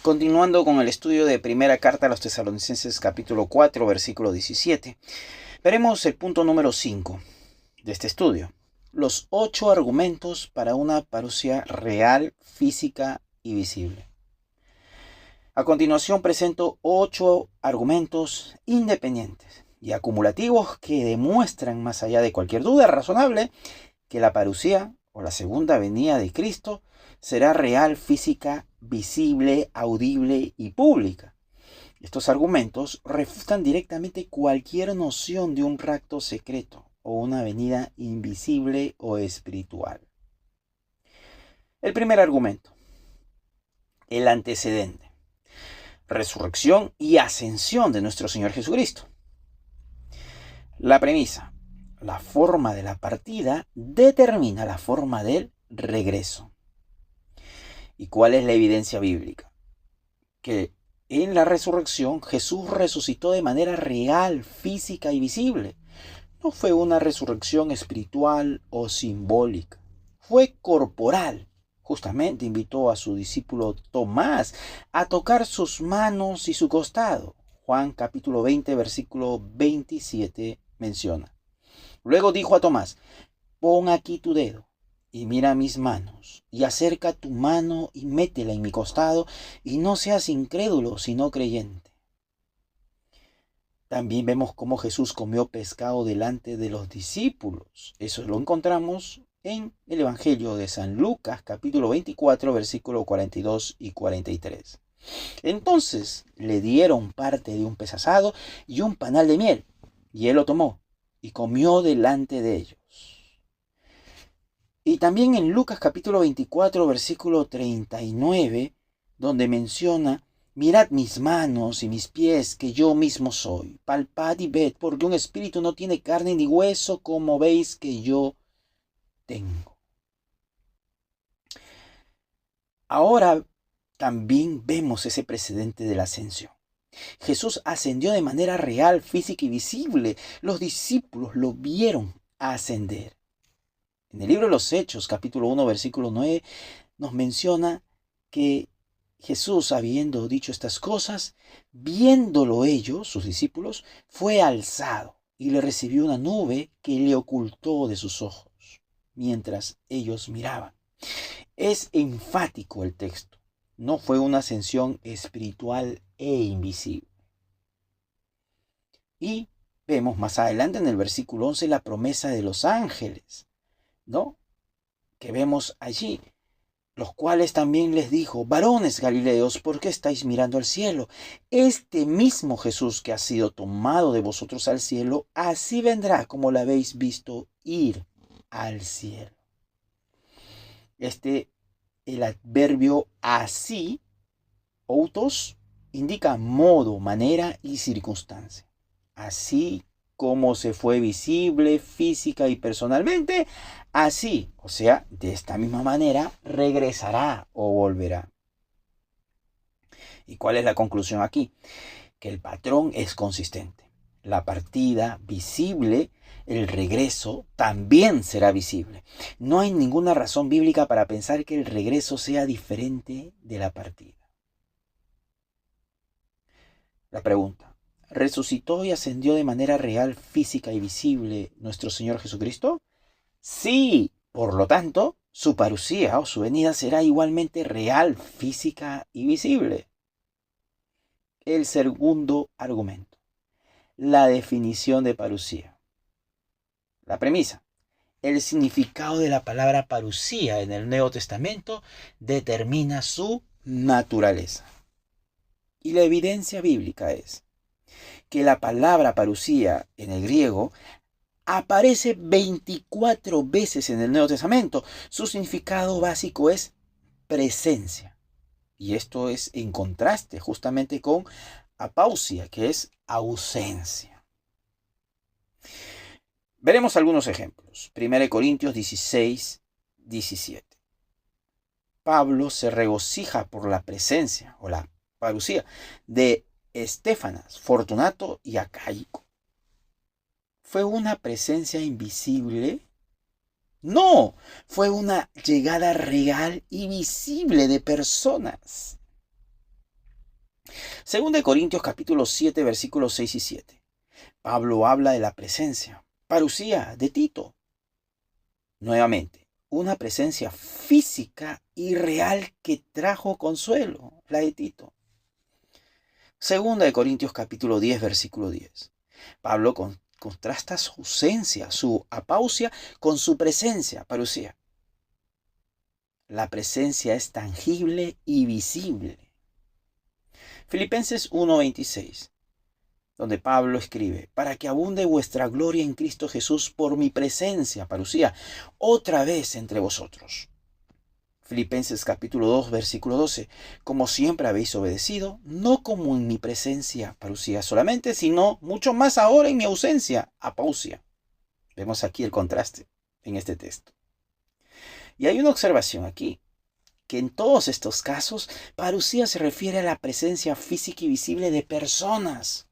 Continuando con el estudio de primera carta a los Tesalonicenses capítulo 4, versículo 17, veremos el punto número 5 de este estudio. Los 8 argumentos para una parusia real, física y visible. A continuación presento 8 argumentos independientes y acumulativos que demuestran, más allá de cualquier duda razonable, que la parusía o la segunda venida de Cristo será real, física, visible, audible y pública. Estos argumentos refutan directamente cualquier noción de un rapto secreto o una venida invisible o espiritual. El primer argumento, el antecedente, resurrección y ascensión de nuestro Señor Jesucristo. La premisa, la forma de la partida determina la forma del regreso. ¿Y cuál es la evidencia bíblica? Que en la resurrección Jesús resucitó de manera real, física y visible. No fue una resurrección espiritual o simbólica. Fue corporal. Justamente invitó a su discípulo Tomás a tocar sus manos y su costado. Juan capítulo 20, versículo 27 menciona. Luego dijo a Tomás, pon aquí tu dedo y mira mis manos, y acerca tu mano y métela en mi costado, y no seas incrédulo, sino creyente. También vemos cómo Jesús comió pescado delante de los discípulos. Eso lo encontramos en el Evangelio de San Lucas, capítulo 24, versículos 42 y 43. Entonces le dieron parte de un pez asado y un panal de miel, y él lo tomó y comió delante de ellos. Y también en Lucas capítulo 24, versículo 39, donde menciona, mirad mis manos y mis pies, que yo mismo soy. Palpad y ved, porque un espíritu no tiene carne ni hueso, como veis que yo tengo. Ahora también vemos ese precedente de la ascensión. Jesús ascendió de manera real, física y visible. Los discípulos lo vieron ascender. En el libro de los Hechos, capítulo 1, versículo 9, nos menciona que Jesús, habiendo dicho estas cosas, viéndolo ellos, sus discípulos, fue alzado y le recibió una nube que le ocultó de sus ojos, mientras ellos miraban. Es enfático el texto. No fue una ascensión espiritual e invisible. Y vemos más adelante en el versículo 11 la promesa de los ángeles, ¿no? Que vemos allí, los cuales también les dijo, varones Galileos, ¿por qué estáis mirando al cielo? Este mismo Jesús que ha sido tomado de vosotros al cielo, así vendrá como lo habéis visto ir al cielo. El adverbio así, autos, indica modo, manera y circunstancia. Así como se fue visible, física y personalmente, así, o sea, de esta misma manera, regresará o volverá. ¿Y cuál es la conclusión aquí? Que el patrón es consistente. La partida visible, el regreso también será visible. No hay ninguna razón bíblica para pensar que el regreso sea diferente de la partida. La pregunta. ¿Resucitó y ascendió de manera real, física y visible nuestro Señor Jesucristo? Sí, por lo tanto, su parusía o su venida será igualmente real, física y visible. El segundo argumento, la definición de parusía. La premisa, el significado de la palabra parusía en el Nuevo Testamento determina su naturaleza. Y la evidencia bíblica es que la palabra parusía en el griego aparece 24 veces en el Nuevo Testamento. Su significado básico es presencia. Y esto es en contraste justamente con apausia, que es ausencia. Veremos algunos ejemplos. 1 Corintios 16, 17. Pablo se regocija por la presencia o la parusía de Estéfanas, Fortunato y Acaico. ¿Fue una presencia invisible? No, fue una llegada real y visible de personas. Según de Corintios capítulo 7, versículos 6 y 7. Pablo habla de la presencia, parusía, de Tito. Nuevamente, una presencia física y real que trajo consuelo, la de Tito. Segunda de Corintios capítulo 10, versículo 10. Pablo contrasta su ausencia, su apausia, con su presencia, parusía. La presencia es tangible y visible. Filipenses 1:26, donde Pablo escribe, para que abunde vuestra gloria en Cristo Jesús por mi presencia, parusía, otra vez entre vosotros. Filipenses capítulo 2, versículo 12, como siempre habéis obedecido, no como en mi presencia, parusía solamente, sino mucho más ahora en mi ausencia, apausia. Vemos aquí el contraste en este texto. Y hay una observación aquí, que en todos estos casos, parusía se refiere a la presencia física y visible de personas.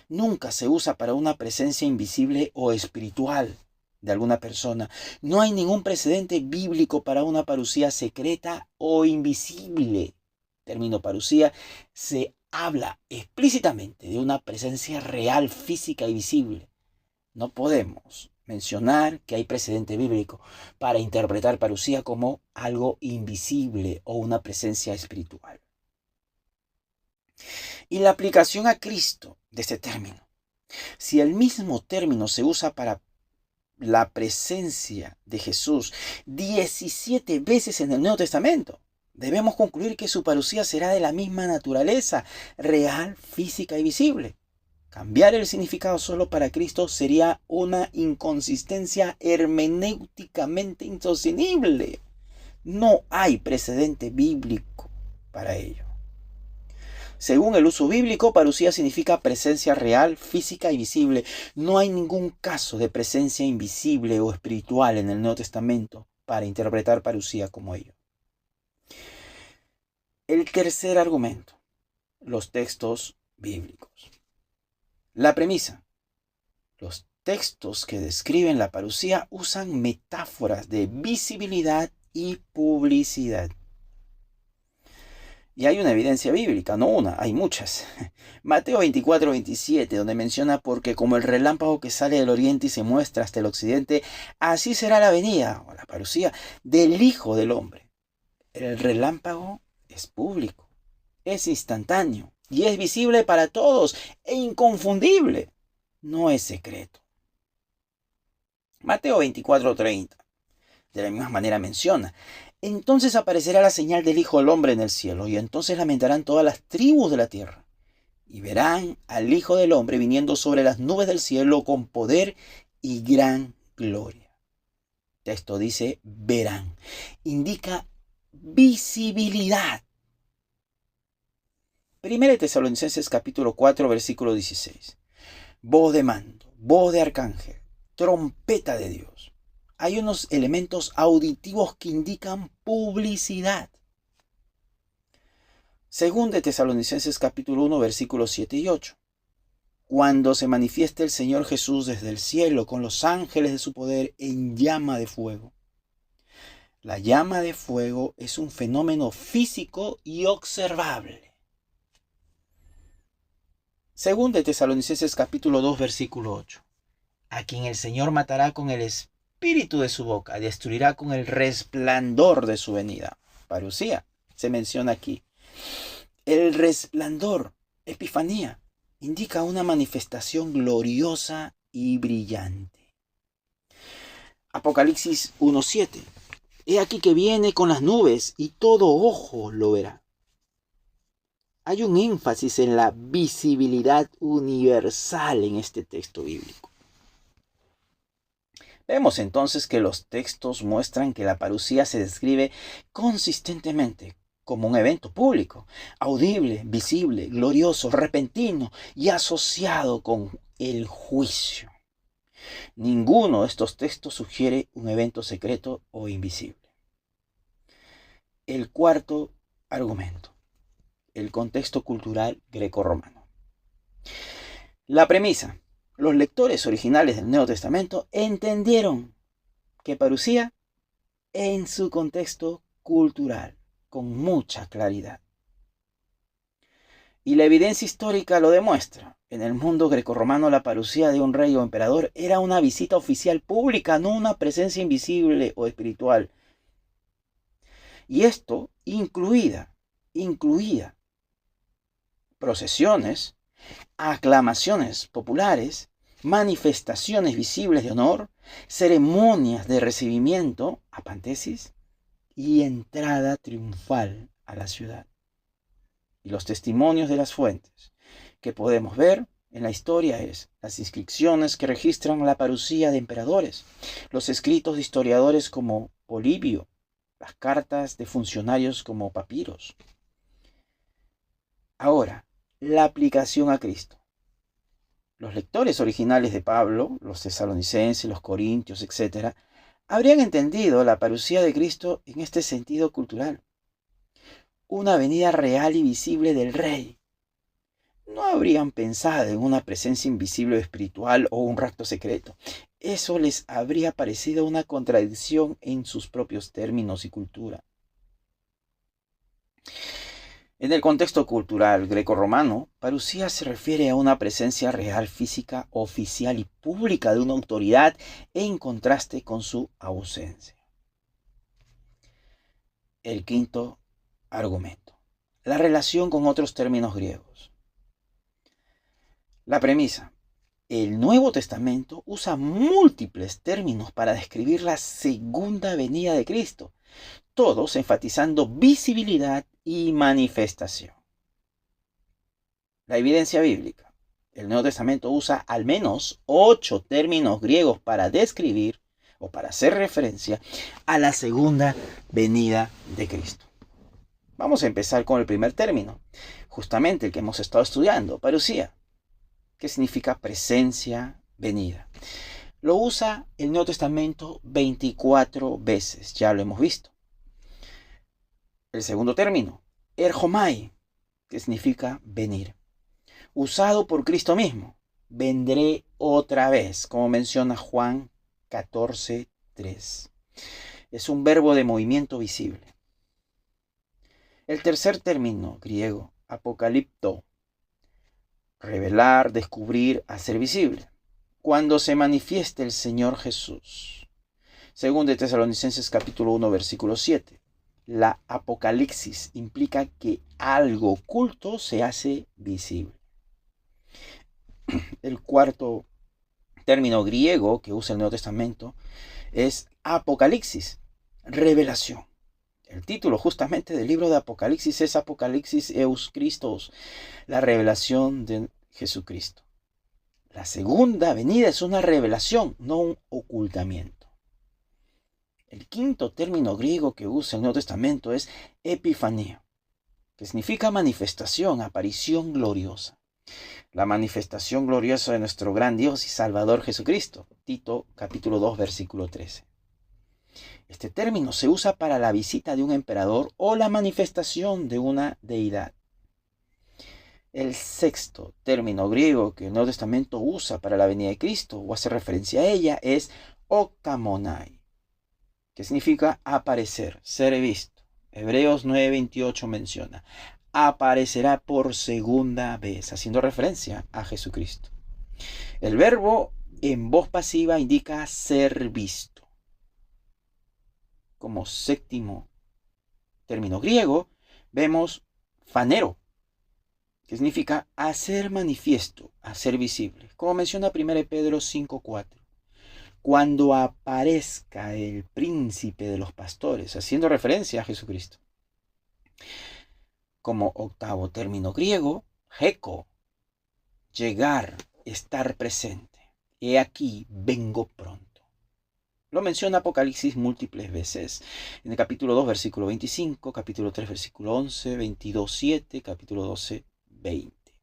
Nunca se usa para una presencia invisible o espiritual de alguna persona. No hay ningún precedente bíblico para una parusía secreta o invisible. Término parusía se habla explícitamente de una presencia real, física y visible. No podemos mencionar que hay precedente bíblico para interpretar parusía como algo invisible o una presencia espiritual. Y la aplicación a Cristo de este término. Si el mismo término se usa para la presencia de Jesús 17 veces en el Nuevo Testamento, debemos concluir que su parusía será de la misma naturaleza, real, física y visible. Cambiar el significado solo para Cristo sería una inconsistencia hermenéuticamente insostenible. No hay precedente bíblico para ello. Según el uso bíblico, parusía significa presencia real, física y visible. No hay ningún caso de presencia invisible o espiritual en el Nuevo Testamento para interpretar parusía como ello. El tercer argumento, los textos bíblicos. La premisa. Los textos que describen la parusía usan metáforas de visibilidad y publicidad. Y hay una evidencia bíblica, no una, hay muchas. Mateo 24:27, donde menciona, porque como el relámpago que sale del oriente y se muestra hasta el occidente, así será la venida, o la parusía, del Hijo del Hombre. El relámpago es público, es instantáneo y es visible para todos e inconfundible. No es secreto. Mateo 24:30, de la misma manera menciona, entonces aparecerá la señal del Hijo del Hombre en el cielo, y entonces lamentarán todas las tribus de la tierra, y verán al Hijo del Hombre viniendo sobre las nubes del cielo con poder y gran gloria. Texto dice verán, indica visibilidad. Primera de Tesalonicenses capítulo 4, versículo 16. Voz de mando, voz de arcángel, trompeta de Dios. Hay unos elementos auditivos que indican publicidad. Según de Tesalonicenses capítulo 1, versículos 7 y 8. Cuando se manifieste el Señor Jesús desde el cielo con los ángeles de su poder en llama de fuego. La llama de fuego es un fenómeno físico y observable. Según de Tesalonicenses capítulo 2, versículo 8. A quien el Señor matará con el espíritu de su boca, destruirá con el resplandor de su venida. Parusía se menciona aquí. El resplandor, epifanía, indica una manifestación gloriosa y brillante. Apocalipsis 1:7. He aquí que viene con las nubes y todo ojo lo verá. Hay un énfasis en la visibilidad universal en este texto bíblico. Vemos entonces que los textos muestran que la parusía se describe consistentemente como un evento público, audible, visible, glorioso, repentino y asociado con el juicio. Ninguno de estos textos sugiere un evento secreto o invisible. El cuarto argumento, el contexto cultural grecorromano. La premisa. Los lectores originales del Nuevo Testamento entendieron que parusía en su contexto cultural con mucha claridad. Y la evidencia histórica lo demuestra. En el mundo grecorromano, la parucía de un rey o emperador era una visita oficial pública, no una presencia invisible o espiritual. Y esto incluía procesiones, aclamaciones populares, manifestaciones visibles de honor, ceremonias de recibimiento, apantesis, y entrada triunfal a la ciudad. Y los testimonios de las fuentes que podemos ver en la historia es las inscripciones que registran la parucía de emperadores, los escritos de historiadores como Polibio, las cartas de funcionarios como Papiros. Ahora, la aplicación a Cristo. Los lectores originales de Pablo, los tesalonicenses, los corintios, etc., habrían entendido la parucía de Cristo en este sentido cultural. Una venida real y visible del Rey. No habrían pensado en una presencia invisible o espiritual o un rapto secreto. Eso les habría parecido una contradicción en sus propios términos y cultura. En el contexto cultural grecorromano, parucía se refiere a una presencia real, física, oficial y pública de una autoridad en contraste con su ausencia. El quinto argumento. La relación con otros términos griegos. La premisa. El Nuevo Testamento usa múltiples términos para describir la segunda venida de Cristo, todos enfatizando visibilidad y manifestación. La evidencia bíblica. El Nuevo Testamento usa al menos 8 términos griegos para describir o para hacer referencia a la segunda venida de Cristo. Vamos a empezar con el primer término, justamente el que hemos estado estudiando, parucía, que significa presencia, venida. Lo usa el Nuevo Testamento 24 veces, ya lo hemos visto. El segundo término, erjomai, que significa venir, usado por Cristo mismo. Vendré otra vez, como menciona Juan 14:3. Es un verbo de movimiento visible. El tercer término griego, apocalipto, revelar, descubrir, hacer visible. Cuando se manifieste el Señor Jesús. Según de Tesalonicenses capítulo 1, versículo 7. La apocalipsis implica que algo oculto se hace visible. El cuarto término griego que usa el Nuevo Testamento es apocalipsis, revelación. El título justamente del libro de Apocalipsis es Apocalipsis Eus Christos, la revelación de Jesucristo. La segunda venida es una revelación, no un ocultamiento. El quinto término griego que usa el Nuevo Testamento es epifanía, que significa manifestación, aparición gloriosa. La manifestación gloriosa de nuestro gran Dios y Salvador Jesucristo. Tito capítulo 2 versículo 13. Este término se usa para la visita de un emperador o la manifestación de una deidad. El sexto término griego que el Nuevo Testamento usa para la venida de Cristo o hace referencia a ella es okamonai, que significa aparecer, ser visto. Hebreos 9:28 menciona, aparecerá por segunda vez, haciendo referencia a Jesucristo. El verbo en voz pasiva indica ser visto. Como séptimo término griego, vemos fanero, que significa hacer manifiesto, hacer visible. Como menciona 1 Pedro 5:4. Cuando aparezca el príncipe de los pastores, haciendo referencia a Jesucristo. Como octavo término griego, heko, llegar, estar presente. He aquí, vengo pronto. Lo menciona Apocalipsis múltiples veces. En el capítulo 2, versículo 25, capítulo 3, versículo 11, 22:7, capítulo 12, 20.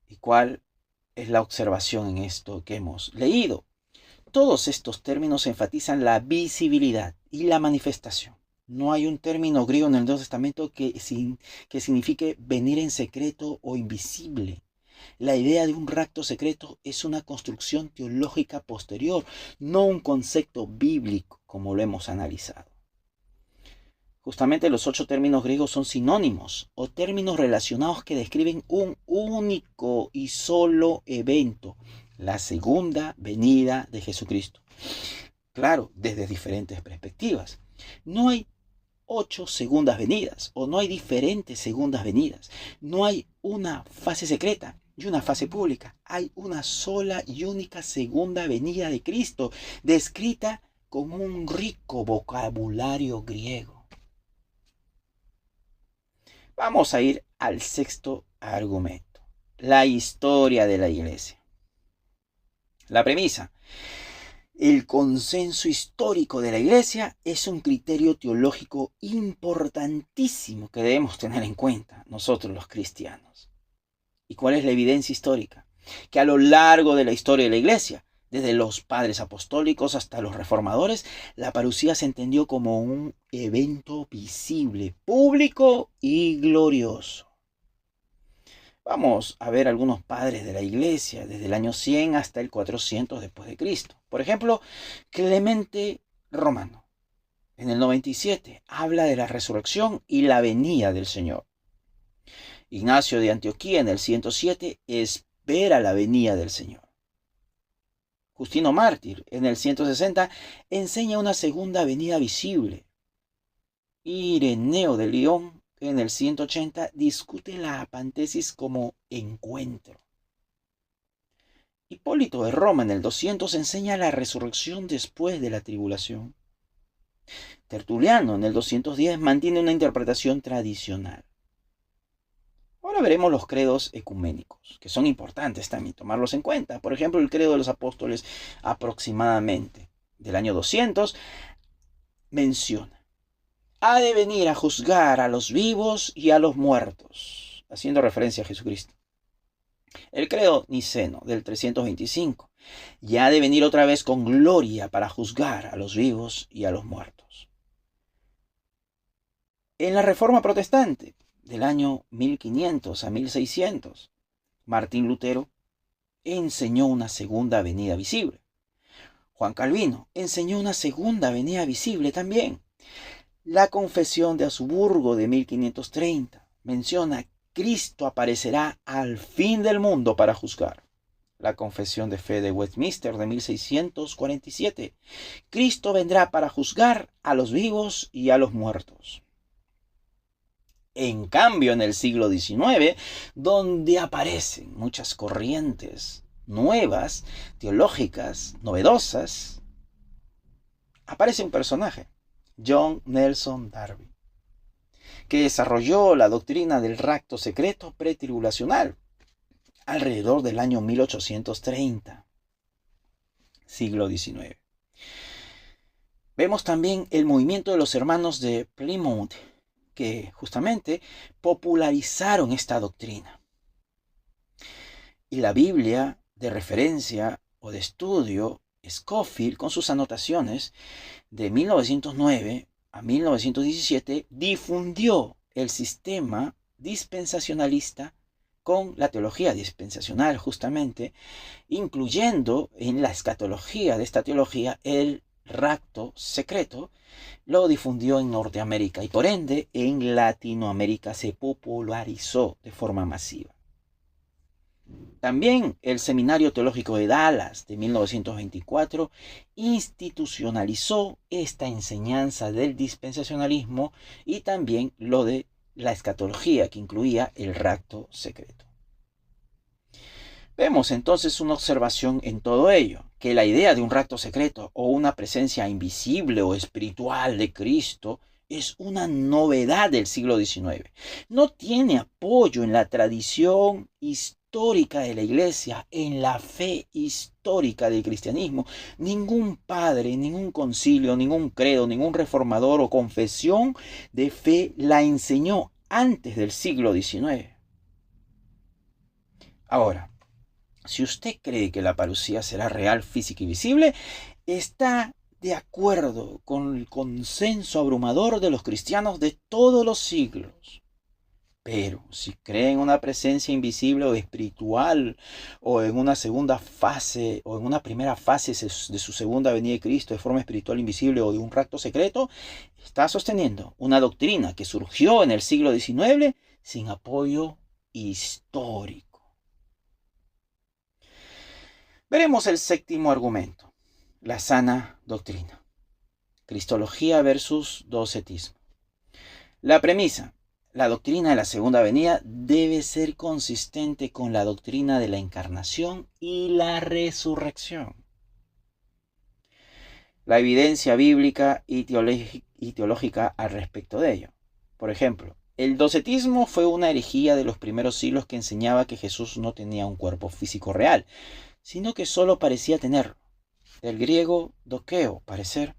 ¿Y cuál es la observación en esto que hemos leído? Todos estos términos enfatizan la visibilidad y la manifestación. No hay un término griego en el Nuevo Testamento que signifique venir en secreto o invisible. La idea de un rapto secreto es una construcción teológica posterior, no un concepto bíblico como lo hemos analizado. Justamente los 8 términos griegos son sinónimos o términos relacionados que describen un único y solo evento, la segunda venida de Jesucristo. Claro, desde diferentes perspectivas. No hay 8 segundas venidas o no hay diferentes segundas venidas. No hay una fase secreta y una fase pública. Hay una sola y única segunda venida de Cristo, descrita con un rico vocabulario griego. Vamos a ir al sexto argumento, la historia de la iglesia. La premisa: el consenso histórico de la iglesia es un criterio teológico importantísimo que debemos tener en cuenta nosotros los cristianos. ¿Y cuál es la evidencia histórica? Que a lo largo de la historia de la iglesia, desde los padres apostólicos hasta los reformadores, la parucía se entendió como un evento visible, público y glorioso. Vamos a ver algunos padres de la iglesia desde el año 100 hasta el 400 después de Cristo. Por ejemplo, Clemente Romano, en el 97, habla de la resurrección y la venida del Señor. Ignacio de Antioquía, en el 107, espera la venida del Señor. Justino Mártir, en el 160, enseña una segunda venida visible. Ireneo de León, en el 180, discute la apantesis como encuentro. Hipólito de Roma, en el 200, enseña la resurrección después de la tribulación. Tertuliano, en el 210, mantiene una interpretación tradicional. Ahora veremos los credos ecuménicos, que son importantes también tomarlos en cuenta. Por ejemplo, el credo de los apóstoles, aproximadamente del año 200, menciona: ha de venir a juzgar a los vivos y a los muertos, haciendo referencia a Jesucristo. El credo niceno del 325, ya ha de venir otra vez con gloria para juzgar a los vivos y a los muertos. En la Reforma Protestante, del año 1500 a 1600, Martín Lutero enseñó una segunda venida visible. Juan Calvino enseñó una segunda venida visible también. La Confesión de Augsburgo de 1530 menciona: Cristo aparecerá al fin del mundo para juzgar. La Confesión de Fe de Westminster de 1647: Cristo vendrá para juzgar a los vivos y a los muertos. En cambio, en el siglo XIX, donde aparecen muchas corrientes nuevas, teológicas, novedosas, aparece un personaje, John Nelson Darby, que desarrolló la doctrina del rapto secreto pretribulacional alrededor del año 1830, siglo XIX. Vemos también el movimiento de los hermanos de Plymouth, que justamente popularizaron esta doctrina. Y la Biblia de referencia o de estudio, Scofield, con sus anotaciones, de 1909 a 1917, difundió el sistema dispensacionalista con la teología dispensacional, justamente, incluyendo en la escatología de esta teología el rapto secreto. Lo difundió en Norteamérica y por ende en Latinoamérica se popularizó de forma masiva. También el Seminario Teológico de Dallas de 1924 institucionalizó esta enseñanza del dispensacionalismo y también lo de la escatología, que incluía el rapto secreto. Vemos entonces una observación en todo ello, que la idea de un rapto secreto o una presencia invisible o espiritual de Cristo es una novedad del siglo XIX. No tiene apoyo en la tradición histórica de la Iglesia, en la fe histórica del cristianismo. Ningún padre, ningún concilio, ningún credo, ningún reformador o confesión de fe la enseñó antes del siglo XIX. Ahora, si usted cree que la parucía será real, física y visible, está de acuerdo con el consenso abrumador de los cristianos de todos los siglos. Pero si cree en una presencia invisible o espiritual, o en una segunda fase, o en una primera fase de su segunda venida de Cristo de forma espiritual invisible o de un rapto secreto, está sosteniendo una doctrina que surgió en el siglo XIX sin apoyo histórico. Veremos el séptimo argumento, la sana doctrina. Cristología versus docetismo. La premisa: la doctrina de la segunda venida debe ser consistente con la doctrina de la encarnación y la resurrección. La evidencia bíblica y teológica al respecto de ello. Por ejemplo, el docetismo fue una herejía de los primeros siglos que enseñaba que Jesús no tenía un cuerpo físico real, sino que solo parecía tenerlo. Del griego dokeo, parecer.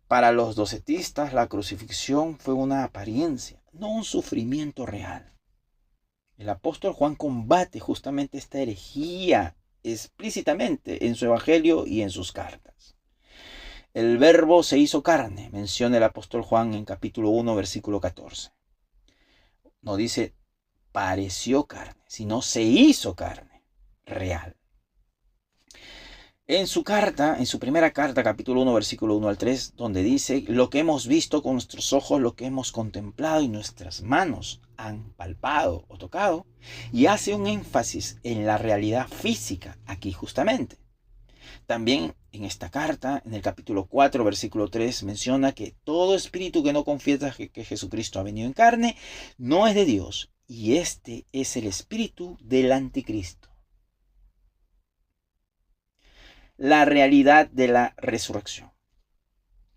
Para los docetistas, la crucifixión fue una apariencia, no un sufrimiento real. El apóstol Juan combate justamente esta herejía explícitamente en su evangelio y en sus cartas. El verbo se hizo carne, menciona el apóstol Juan en capítulo 1, versículo 14. No dice pareció carne, sino se hizo carne, real. En su carta, en su primera carta, capítulo 1, versículo 1 al 3, donde dice: lo que hemos visto con nuestros ojos, lo que hemos contemplado y nuestras manos han palpado o tocado, y hace un énfasis en la realidad física aquí justamente. También en esta carta, en el capítulo 4, versículo 3, menciona que todo espíritu que no confiesa que Jesucristo ha venido en carne, no es de Dios, y este es el espíritu del anticristo. La realidad de la resurrección.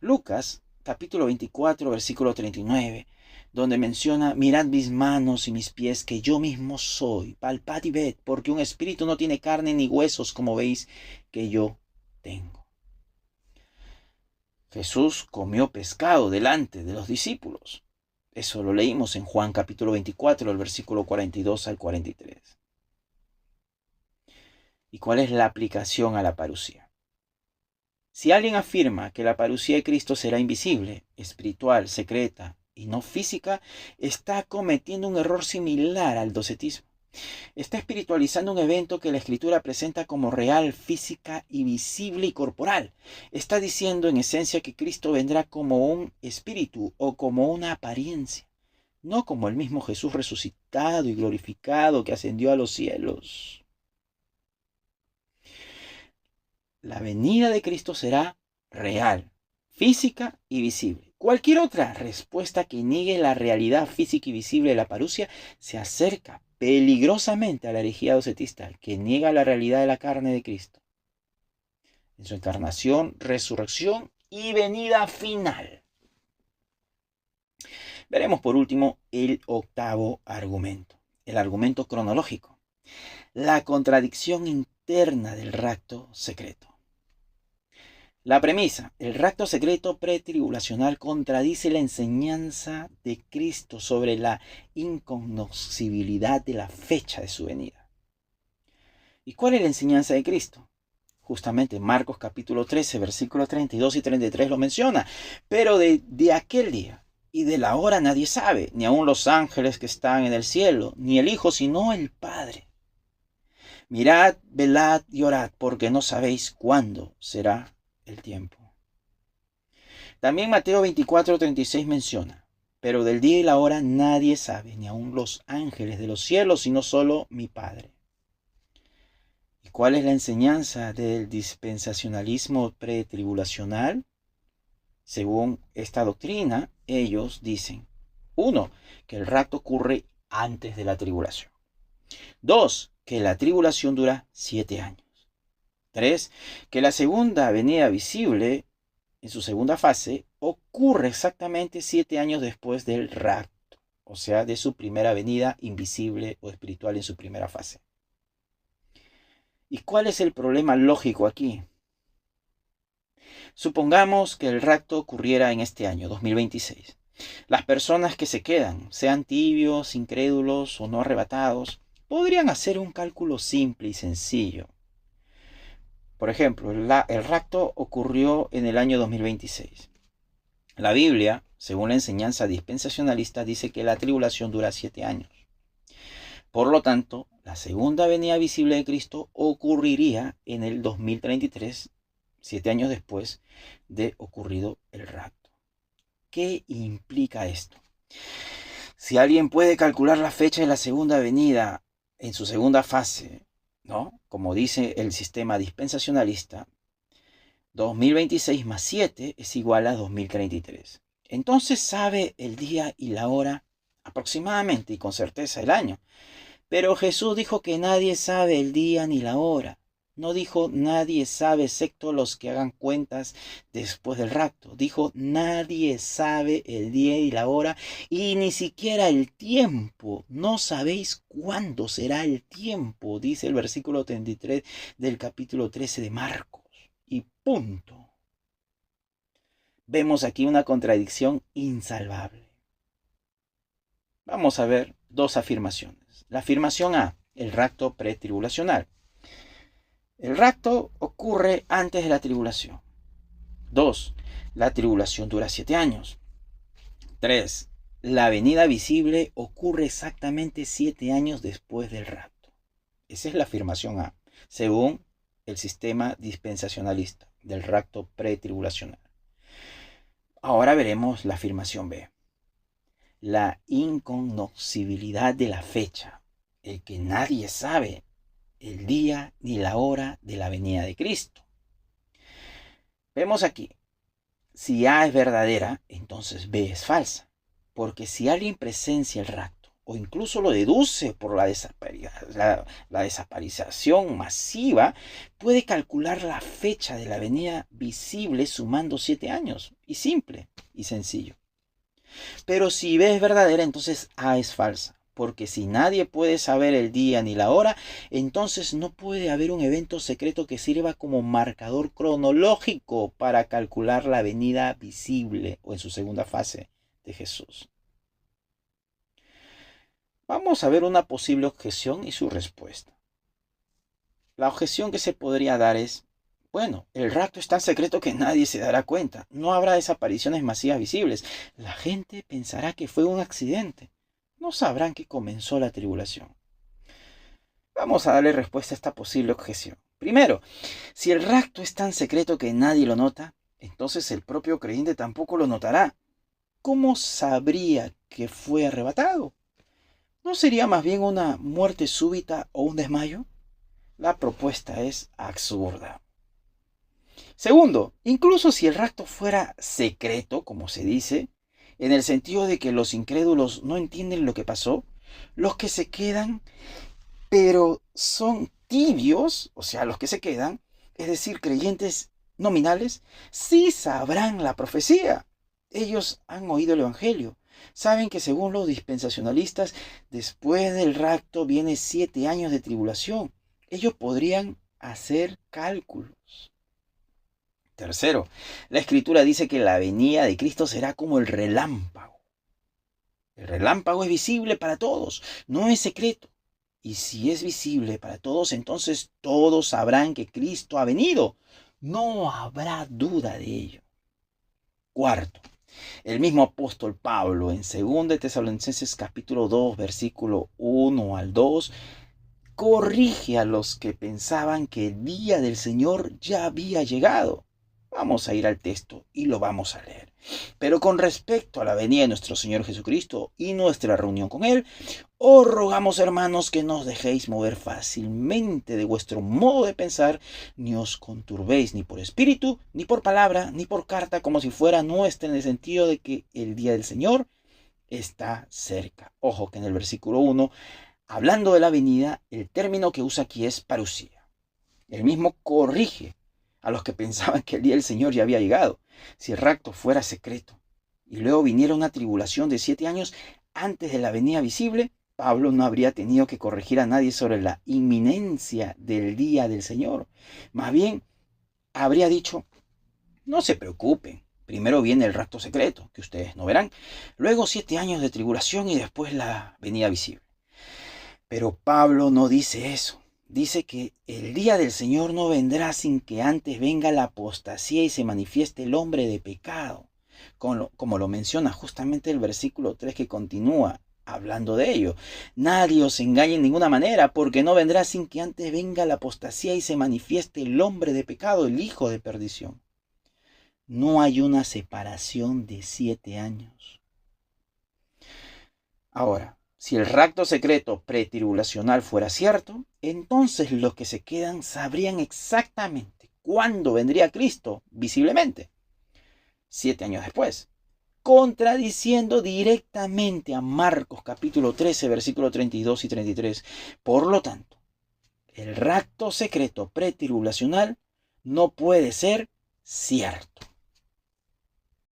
Lucas, capítulo 24, versículo 39, donde menciona: mirad mis manos y mis pies, que yo mismo soy, palpad y ved, porque un espíritu no tiene carne ni huesos, como veis que yo tengo. Jesús comió pescado delante de los discípulos. Eso lo leímos en Juan capítulo 24, el versículo 42 al 43. ¿Y cuál es la aplicación a la parucía? Si alguien afirma que la parucía de Cristo será invisible, espiritual, secreta y no física, está cometiendo un error similar al docetismo. Está espiritualizando un evento que la Escritura presenta como real, física y visible y corporal. Está diciendo en esencia que Cristo vendrá como un espíritu o como una apariencia, no como el mismo Jesús resucitado y glorificado que ascendió a los cielos. La venida de Cristo será real, física y visible. Cualquier otra respuesta que niegue la realidad física y visible de la parucía se acerca peligrosamente a la herejía docetista, que niega la realidad de la carne de Cristo en su encarnación, resurrección y venida final. Veremos por último el octavo argumento, el argumento cronológico, la contradicción interna del rapto secreto. La premisa: el rapto secreto pretribulacional contradice la enseñanza de Cristo sobre la incognoscibilidad de la fecha de su venida. ¿Y cuál es la enseñanza de Cristo? Justamente Marcos capítulo 13, versículos 32 y 33 lo menciona. Pero de aquel día y de la hora nadie sabe, ni aun los ángeles que están en el cielo, ni el Hijo, sino el Padre. Mirad, velad y orad, porque no sabéis cuándo será el tiempo. También Mateo 24, 36 menciona: pero del día y la hora nadie sabe, ni aun los ángeles de los cielos, sino solo mi Padre. ¿Y cuál es la enseñanza del dispensacionalismo pretribulacional? Según esta doctrina, ellos dicen: 1. Que el rapto ocurre antes de la tribulación. 2. Que la tribulación dura 7 años. 3. Que la segunda venida visible, en su segunda fase, ocurre exactamente 7 años después del rapto, o sea, de su primera venida invisible o espiritual en su primera fase. ¿Y cuál es el problema lógico aquí? Supongamos que el rapto ocurriera en este año, 2026. Las personas que se quedan, sean tibios, incrédulos o no arrebatados, podrían hacer un cálculo simple y sencillo. Por ejemplo, el rapto ocurrió en el año 2026. La Biblia, según la enseñanza dispensacionalista, dice que la tribulación dura 7 años. Por lo tanto, la segunda venida visible de Cristo ocurriría en el 2033, 7 años después de ocurrido el rapto. ¿Qué implica esto? Si alguien puede calcular la fecha de la segunda venida en su segunda fase, ¿no? Como dice el sistema dispensacionalista, 2026 más 7 es igual a 2033. Entonces sabe el día y la hora aproximadamente y con certeza el año. Pero Jesús dijo que nadie sabe el día ni la hora. No dijo nadie sabe excepto los que hagan cuentas después del rapto. Dijo nadie sabe el día y la hora y ni siquiera el tiempo. No sabéis cuándo será el tiempo, dice el versículo 33 del capítulo 13 de Marcos. Y punto. Vemos aquí una contradicción insalvable. Vamos a ver dos afirmaciones. La afirmación A, el rapto pretribulacional. El rapto ocurre antes de la tribulación. 2. La tribulación dura 7 años. 3. La venida visible ocurre exactamente 7 años después del rapto. Esa es la afirmación A, según el sistema dispensacionalista del rapto pretribulacional. Ahora veremos la afirmación B. La incognoscibilidad de la fecha, el que nadie sabe el día ni la hora de la venida de Cristo. Vemos aquí, si A es verdadera, entonces B es falsa, porque si alguien presencia el rapto o incluso lo deduce por la desaparición masiva, puede calcular la fecha de la venida visible sumando 7 años, y simple y sencillo. Pero si B es verdadera, entonces A es falsa. Porque si nadie puede saber el día ni la hora, entonces no puede haber un evento secreto que sirva como marcador cronológico para calcular la venida visible o en su segunda fase de Jesús. Vamos a ver una posible objeción y su respuesta. La objeción que se podría dar es, bueno, el rapto es tan secreto que nadie se dará cuenta. No habrá desapariciones masivas visibles. La gente pensará que fue un accidente. No sabrán que comenzó la tribulación. Vamos a darle respuesta a esta posible objeción. Primero, si el rapto es tan secreto que nadie lo nota, entonces el propio creyente tampoco lo notará. ¿Cómo sabría que fue arrebatado? ¿No sería más bien una muerte súbita o un desmayo? La propuesta es absurda. Segundo, incluso si el rapto fuera secreto, como se dice, en el sentido de que los incrédulos no entienden lo que pasó, los que se quedan, pero son tibios, o sea, los que se quedan, es decir, creyentes nominales, sí sabrán la profecía. Ellos han oído el Evangelio. Saben que según los dispensacionalistas, después del rapto viene 7 años de tribulación. Ellos podrían hacer cálculos. Tercero, la Escritura dice que la venida de Cristo será como el relámpago. El relámpago es visible para todos, no es secreto. Y si es visible para todos, entonces todos sabrán que Cristo ha venido. No habrá duda de ello. Cuarto, el mismo apóstol Pablo en 2 Tesalonicenses capítulo 2, versículo 1 al 2, corrige a los que pensaban que el día del Señor ya había llegado. Vamos a ir al texto y lo vamos a leer. Pero con respecto a la venida de nuestro Señor Jesucristo y nuestra reunión con Él, os rogamos, hermanos, que no os dejéis mover fácilmente de vuestro modo de pensar, ni os conturbéis ni por espíritu, ni por palabra, ni por carta, como si fuera nuestra, en el sentido de que el día del Señor está cerca. Ojo que en el versículo 1, hablando de la venida, el término que usa aquí es parusía. El mismo corrige a los que pensaban que el día del Señor ya había llegado. Si el rapto fuera secreto y luego viniera una tribulación de 7 años antes de la venida visible, Pablo no habría tenido que corregir a nadie sobre la inminencia del día del Señor. Más bien, habría dicho, no se preocupen, primero viene el rapto secreto, que ustedes no verán, luego 7 años de tribulación y después la venida visible. Pero Pablo no dice eso. Dice que el día del Señor no vendrá sin que antes venga la apostasía y se manifieste el hombre de pecado. como lo menciona justamente el versículo 3 que continúa hablando de ello. Nadie os engañe en ninguna manera, porque no vendrá sin que antes venga la apostasía y se manifieste el hombre de pecado, el hijo de perdición. No hay una separación de 7 años. Ahora, si el rapto secreto pretribulacional fuera cierto, entonces los que se quedan sabrían exactamente cuándo vendría Cristo visiblemente. 7 años después, contradiciendo directamente a Marcos capítulo 13, versículos 32 y 33. Por lo tanto, el rapto secreto pretribulacional no puede ser cierto.